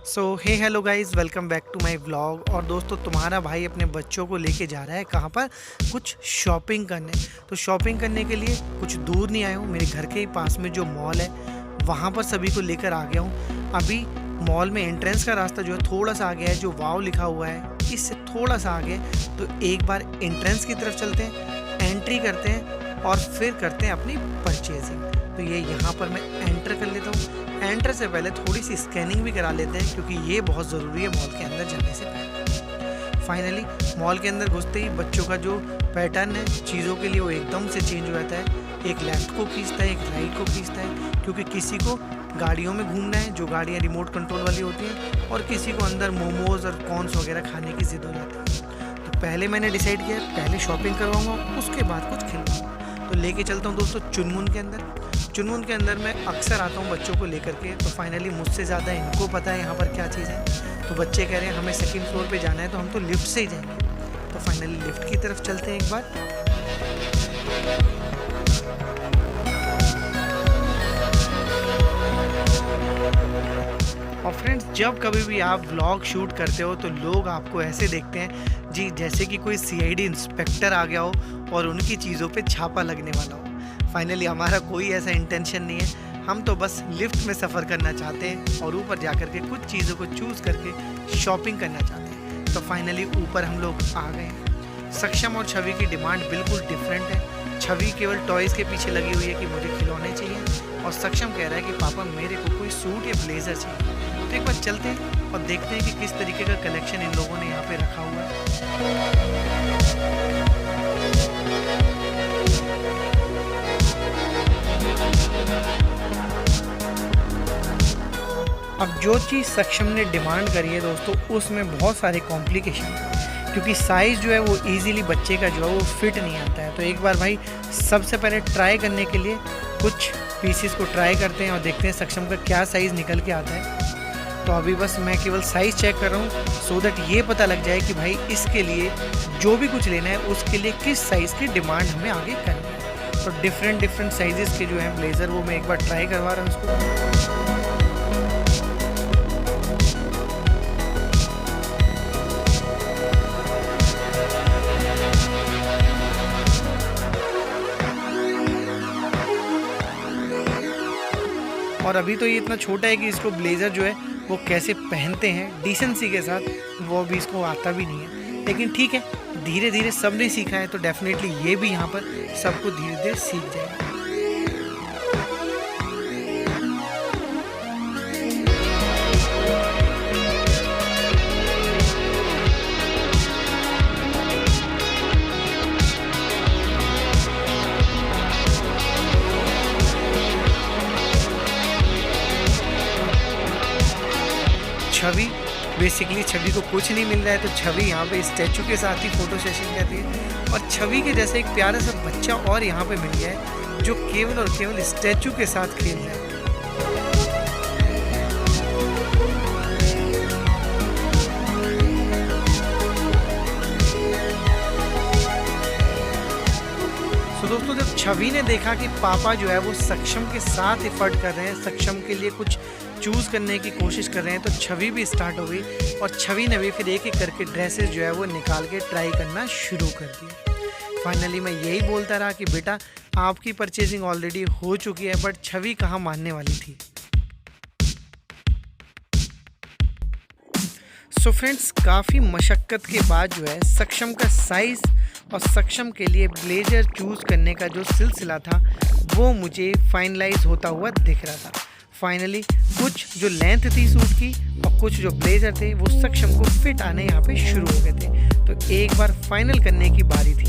So hey hello guys, welcome back to my vlog. और दोस्तों, तुम्हारा भाई अपने बच्चों को लेके जा रहा है कहाँ पर, कुछ शॉपिंग करने। तो शॉपिंग करने के लिए कुछ दूर नहीं आया हूँ, मेरे घर के ही पास में जो मॉल है वहाँ पर सभी को लेकर आ गया हूँ। अभी मॉल में एंट्रेंस का रास्ता जो है थोड़ा सा आगे है, जो वाव लिखा हुआ है इससे थोड़ा सा आगे। तो एक बार एंट्रेंस की तरफ चलते हैं, एंट्री करते हैं और फिर करते हैं अपनी परचेजिंग। तो ये यहाँ पर मैं एंटर कर लेता हूँ। एंटर से पहले थोड़ी सी स्कैनिंग भी करा लेते हैं, क्योंकि ये बहुत ज़रूरी है मॉल के अंदर जाने से पहले। फाइनली मॉल के अंदर घुसते ही बच्चों का जो पैटर्न है चीज़ों के लिए वो एकदम से चेंज हो जाता है। एक लेफ़्ट को खींचता है, एक राइट को खींचता है, क्योंकि किसी को गाड़ियों में घूमना है, जो गाड़ियाँ रिमोट कंट्रोल वाली होती हैं, और किसी को अंदर मोमोज़ और कॉर्न्स वगैरह खाने की ज़िद हो जाती है। तो पहले मैंने डिसाइड किया पहले शॉपिंग करवाऊँगा, उसके बाद कुछ खिलवाऊँगा। तो लेके चलता हूँ दोस्तों चुनमुन के अंदर। चुनमुन के अंदर मैं अक्सर आता हूँ बच्चों को लेकर के। तो फाइनली मुझसे ज़्यादा इनको पता है यहाँ पर क्या चीज़ है। तो बच्चे कह रहे हैं हमें सेकंड फ्लोर पे जाना है, तो हम तो लिफ्ट से ही जाएंगे। तो फाइनली लिफ्ट की तरफ चलते हैं एक बार। और फ्रेंड्स, जब कभी भी आप व्लॉग शूट करते हो तो लोग आपको ऐसे देखते हैं जी जैसे कि कोई सीआईडी इंस्पेक्टर आ गया हो और उनकी चीज़ों पे छापा लगने वाला हो। फाइनली हमारा कोई ऐसा इंटेंशन नहीं है, हम तो बस लिफ्ट में सफ़र करना चाहते हैं और ऊपर जा कर के कुछ चीज़ों को चूज़ करके शॉपिंग करना चाहते हैं। तो फाइनली ऊपर हम लोग आ गए हैं। सक्षम और छवि की डिमांड बिल्कुल डिफरेंट है। छवि केवल टॉयज़ के पीछे लगी हुई है कि मुझे खिलौने चाहिए, और सक्षम कह रहा है कि पापा मेरे को कोई सूट या ब्लेज़र चाहिए। तो एक बार चलते हैं और देखते हैं कि किस तरीके का कलेक्शन इन लोगों ने यहाँ पे रखा हुआ है। अब जो चीज़ सक्षम ने डिमांड करी है दोस्तों, उसमें बहुत सारे कॉम्प्लिकेशन है, क्योंकि साइज़ जो है वो इजीली बच्चे का जो है वो फिट नहीं आता है। तो एक बार भाई सबसे पहले ट्राई करने के लिए कुछ पीसेस को ट्राई करते हैं और देखते हैं सक्षम का क्या साइज़ निकल के आता है। तो अभी बस मैं केवल साइज़ चेक कर रहा हूँ, सो दैट ये पता लग जाए कि भाई इसके लिए जो भी कुछ लेना है उसके लिए किस साइज़ की डिमांड हमें आगे करनी है। तो डिफरेंट साइजेस के जो हैं ब्लेज़र वो मैं एक बार ट्राई करवा रहा हूँ उसको। और अभी तो ये इतना छोटा है कि इसको ब्लेज़र जो है वो कैसे पहनते हैं डिसेंसी के साथ, वो भी इसको आता भी नहीं है। लेकिन ठीक है, धीरे धीरे सब ने सीखा है, तो डेफिनेटली ये भी यहाँ पर सबको धीरे धीरे सीख जाएगा। छवि बेसिकली छवि को कुछ नहीं मिल रहा है, तो छवि यहाँ पे स्टैचू के साथ ही फ़ोटो सेशन करती है। और छवि के जैसे एक प्यारा सा बच्चा और यहाँ पे मिल गया है, जो केवल और केवल स्टैचू के साथ खेल रहा है। तो दोस्तों, जब छवि ने देखा कि पापा जो है वो सक्षम के साथ एफर्ट कर रहे हैं, सक्षम के लिए कुछ चूज़ करने की कोशिश कर रहे हैं, तो छवि भी स्टार्ट हो गई। और छवि ने भी फिर एक एक करके ड्रेसेस जो है वो निकाल के ट्राई करना शुरू कर दिया। फाइनली मैं यही बोलता रहा कि बेटा आपकी परचेजिंग ऑलरेडी हो चुकी है, बट छवि कहाँ मानने वाली थी। सो फ्रेंड्स, काफ़ी मशक्क़त के बाद जो है सक्षम का साइज़ और सक्षम के लिए ब्लेजर चूज़ करने का जो सिलसिला था वो मुझे फाइनलाइज होता हुआ दिख रहा था। फाइनली कुछ जो लेंथ थी सूट की और कुछ जो ब्लेजर थे वो सक्षम को फिट आने यहाँ पे शुरू हो गए थे। तो एक बार फाइनल करने की बारी थी।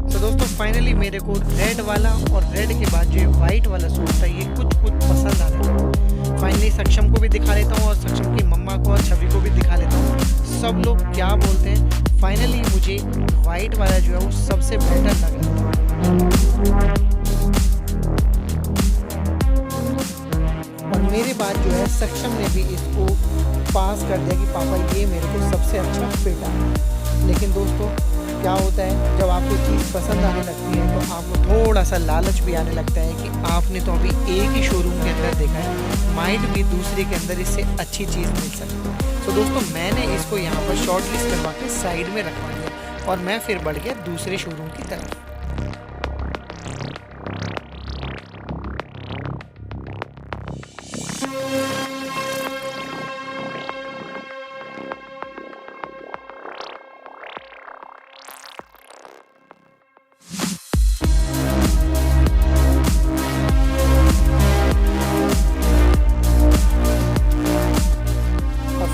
तो दोस्तों फाइनली मेरे को रेड वाला और रेड के बाद जो वाइट वाला सूट था ये कुछ पसंद आ रहा था। फाइनली सक्षम को भी दिखा लेता हूँ और सक्षम की मम्मा को और छवि को भी दिखा लेता हूँ, सब लोग क्या बोलते हैं। फाइनली मुझे वाइट वाला जो है वो सबसे बेटर लग रहा था। और मेरे बाद जो है सक्षम ने भी इसको पास कर दिया कि पापा ये मेरे को सबसे अच्छा फिट आ। लेकिन दोस्तों क्या होता है, जब आपको चीज़ पसंद आने लगती है तो आपको थोड़ा सा लालच भी आने लगता है कि आपने तो अभी एक ही शोरूम के अंदर देखा है, माइट भी दूसरे के अंदर इससे अच्छी चीज़ मिल सकती है। तो दोस्तों मैंने इसको यहाँ पर शॉर्ट लिस्ट करवा के साइड में रखवा दिया और मैं फिर बढ़ गया दूसरे शोरूम की तरफ।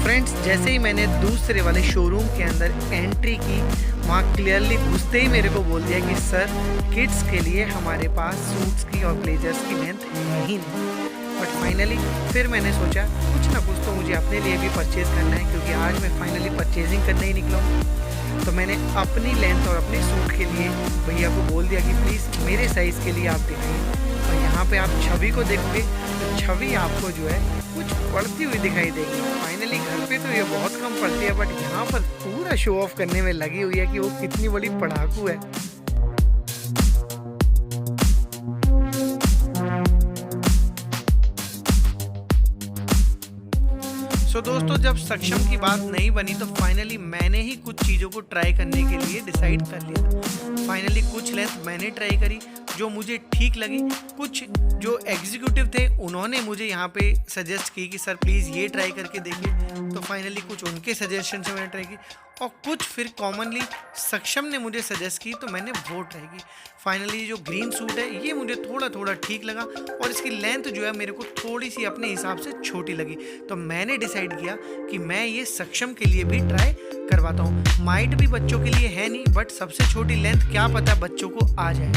फ्रेंड्स, जैसे ही मैंने दूसरे वाले शोरूम के अंदर एंट्री की, वहाँ क्लियरली घुसते ही मेरे को बोल दिया कि सर किड्स के लिए हमारे पास सूट्स की और ब्लेजर्स की लेंथ है ही नहीं। बट फाइनली फिर मैंने सोचा कुछ ना कुछ तो मुझे अपने लिए भी परचेज़ करना है, क्योंकि आज मैं फाइनली परचेजिंग करने ही निकला हूँ। तो मैंने अपनी लेंथ और अपने सूट के लिए भैया को बोल दिया कि प्लीज़ मेरे साइज़ के लिए आप दिखाइए। और यहाँ पे आप छवि को देखोगे तो छवि आपको जो है कुछ पढ़ती हुई दिखाई देगी। फाइनली घर पे तो ये बहुत कम पढ़ती है, बट यहाँ पर पूरा शो ऑफ करने में लगी हुई है कि वो कितनी बड़ी पढ़ाकू है। सो दोस्तों, जब सक्षम की बात नहीं बनी तो फाइनली मैंने ही कुछ चीज़ों को ट्राई करने के लिए डिसाइड कर लिया। फाइनली कुछ लेंथ मैंने ट्राई करी जो मुझे ठीक लगी। कुछ जो एग्जीक्यूटिव थे उन्होंने मुझे यहाँ पे सजेस्ट की कि सर प्लीज़ ये ट्राई करके देखिए। तो फाइनली कुछ उनके सजेशन से मैंने ट्राई की और कुछ फिर कॉमनली सक्षम ने मुझे सजेस्ट की तो मैंने वो ट्राई की। फाइनली जो ग्रीन सूट है ये मुझे थोड़ा थोड़ा ठीक लगा और इसकी लेंथ जो है मेरे को थोड़ी सी अपने हिसाब से छोटी लगी। तो मैंने डिसाइड किया कि मैं ये सक्षम के लिए भी ट्राई करवाता हूँ। माइट भी बच्चों के लिए है नहीं, बट सबसे छोटी लेंथ क्या पता बच्चों को आ जाए।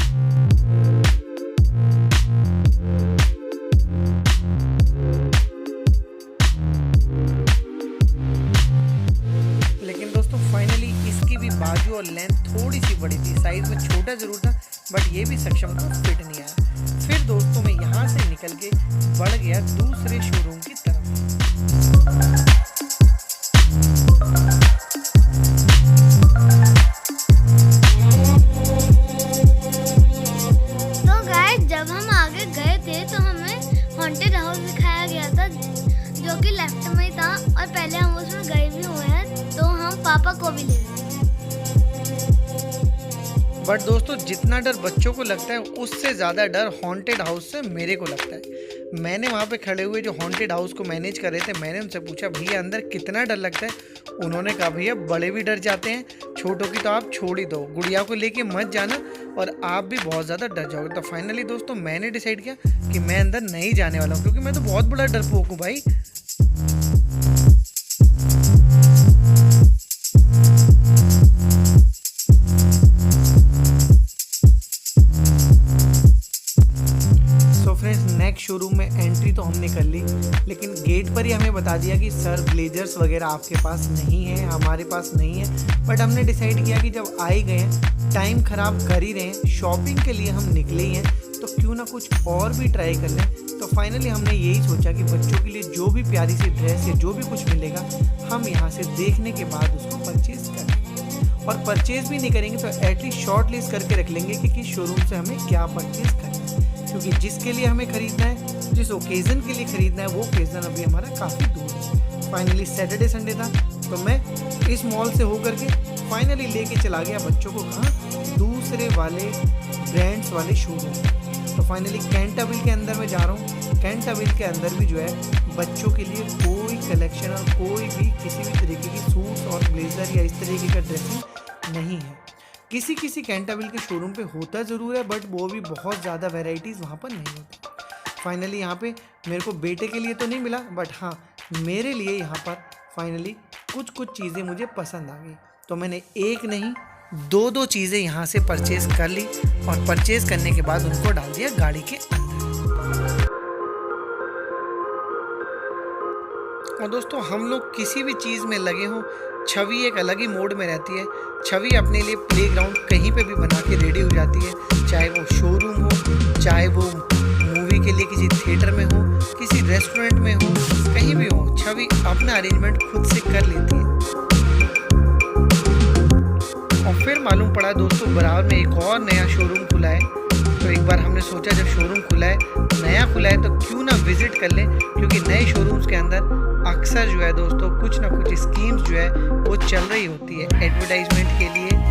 बाजू और लेंथ थोड़ी सी बड़ी थी, साइज में छोटा जरूर था, बट ये भी सक्षम को फिट नहीं आया। फिर दोस्तों मैं यहाँ से निकल के बढ़ गया दूसरे शोरूम की तरफ। तो गाइस, जब हम आगे गए थे तो हमें हॉन्टेड हाउस दिखाया गया था जो कि लेफ्ट में था और पहले हम उसमें गए भी हुए हैं, तो हम पापा को भी ले गए। बट दोस्तों जितना डर बच्चों को लगता है उससे ज़्यादा डर हॉन्टेड हाउस से मेरे को लगता है। मैंने वहाँ पे खड़े हुए जो हॉन्टेड हाउस को मैनेज कर रहे थे, मैंने उनसे पूछा भैया अंदर कितना डर लगता है। उन्होंने कहा भैया बड़े भी डर जाते हैं, छोटों की तो आप छोड़ ही दो, गुड़िया को लेके मत जाना और आप भी बहुत ज़्यादा डर जाओगे। तो फाइनली दोस्तों मैंने डिसाइड किया कि मैं अंदर नहीं जाने वाला हूँ, क्योंकि मैं तो बहुत बड़ा डरपोक हूँ भाई। नेक्स्ट शोरूम में एंट्री तो हमने कर ली, लेकिन गेट पर ही हमें बता दिया कि सर ब्लेजर्स वगैरह आपके पास नहीं है, हमारे पास नहीं है। बट हमने डिसाइड किया कि जब आ ही गए हैं, टाइम ख़राब कर ही रहे हैं, शॉपिंग के लिए हम निकले ही हैं, तो क्यों ना कुछ और भी ट्राई कर लें। तो फाइनली हमने यही सोचा कि बच्चों के लिए जो भी प्यारी सी ड्रेस या जो भी कुछ मिलेगा हम यहाँ से देखने के बाद उसको परचेज़ करें। और परचेज़ भी नहीं करेंगे तो एटलीस्ट शॉर्ट लिस्ट करके रख लेंगे कि किस शोरूम से हमें क्या परचेज़ करना है, क्योंकि जिसके लिए हमें ख़रीदना है, जिस ओकेज़न के लिए ख़रीदना है, वो ओकेज़न अभी हमारा काफ़ी दूर है। फाइनली सैटरडे संडे था तो मैं इस मॉल से होकर के फाइनली लेके चला गया बच्चों को कहाँ, दूसरे वाले ब्रांड्स वाले शोरूम। तो फाइनली कैंटाविल के अंदर मैं जा रहा हूँ। कैंटाविल के अंदर भी जो है बच्चों के लिए कोई कलेक्शन और कोई भी किसी भी तरीके की सूट्स और ब्लेजर या इस तरीके का ड्रेसिंग नहीं है। किसी किसी कैंटाविल के शोरूम पे होता ज़रूर है, बट वो भी बहुत ज़्यादा वैरायटीज़ वहाँ पर नहीं होती। फाइनली यहाँ पे मेरे को बेटे के लिए तो नहीं मिला, बट हाँ मेरे लिए यहाँ पर फाइनली कुछ चीज़ें मुझे पसंद आ गई। तो मैंने एक नहीं दो चीज़ें यहाँ से परचेज़ कर ली और परचेज़ करने के बाद उनको डाल दिया गाड़ी के अंदर। और दोस्तों हम लोग किसी भी चीज़ में लगे हों, छवि एक अलग ही मोड में रहती है। छवि अपने लिए प्लेग्राउंड कहीं पे भी बना के रेडी हो जाती है, चाहे वो शोरूम हो, चाहे वो मूवी के लिए किसी थिएटर में हो, किसी रेस्टोरेंट में हो, कहीं भी हो, छवि अपना अरेंजमेंट खुद से कर लेती है। और फिर मालूम पड़ा दोस्तों बराबर में एक और नया शोरूम खुला है। तो एक बार हमने सोचा जब शोरूम खुला है, नया खुला है, तो क्यों ना विजिट कर लें, क्योंकि नए शोरूम्स के अंदर अक्सर जो है दोस्तों कुछ ना कुछ स्कीम्स जो है वो चल रही होती है एडवर्टाइजमेंट के लिए।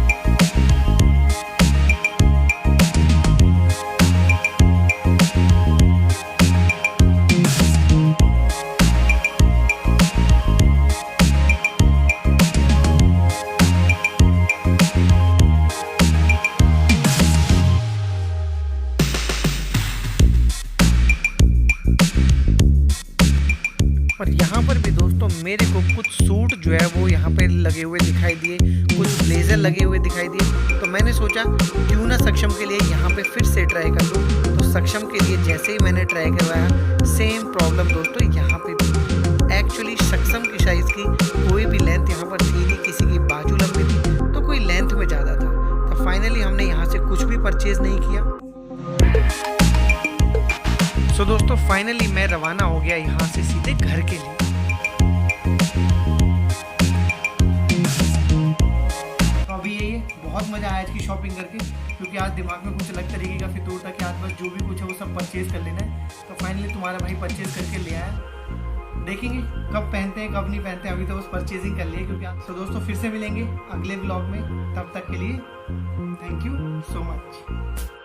और यहाँ पर भी दोस्तों मेरे को कुछ सूट जो है वो यहाँ पे लगे हुए दिखाई दिए, कुछ ब्लेजर लगे हुए दिखाई दिए। तो मैंने सोचा क्यों ना सक्षम के लिए यहाँ पे फिर से ट्राई कर लूँ। तो सक्षम के लिए जैसे ही मैंने ट्राई करवाया, सेम प्रॉब्लम दोस्तों यहाँ पे भी। एक्चुअली सक्षम की साइज़ की कोई भी लेंथ यहाँ पर थी नहीं, किसी की बाजू लंबी थी तो कोई लेंथ में ज़्यादा था। तो फाइनली हमने यहाँ से कुछ भी परचेज नहीं किया। सो दोस्तों फाइनली मैं रवाना हो गया यहाँ से सीधे घर के लिए। तो अभी ये बहुत मज़ा आया आज की शॉपिंग करके, क्योंकि आज दिमाग में कुछ अलग तरीके का फितूर था कि आज बस जो भी कुछ है वो सब परचेज कर लेना है। तो फाइनली तुम्हारा भाई परचेज करके ले आया। देखेंगे कब पहनते हैं कब नहीं पहनते हैं, अभी तो बस परचेजिंग कर लिए क्योंकि तो दोस्तों फिर से मिलेंगे अगले ब्लॉग में। तब तक के लिए थैंक यू सो मच।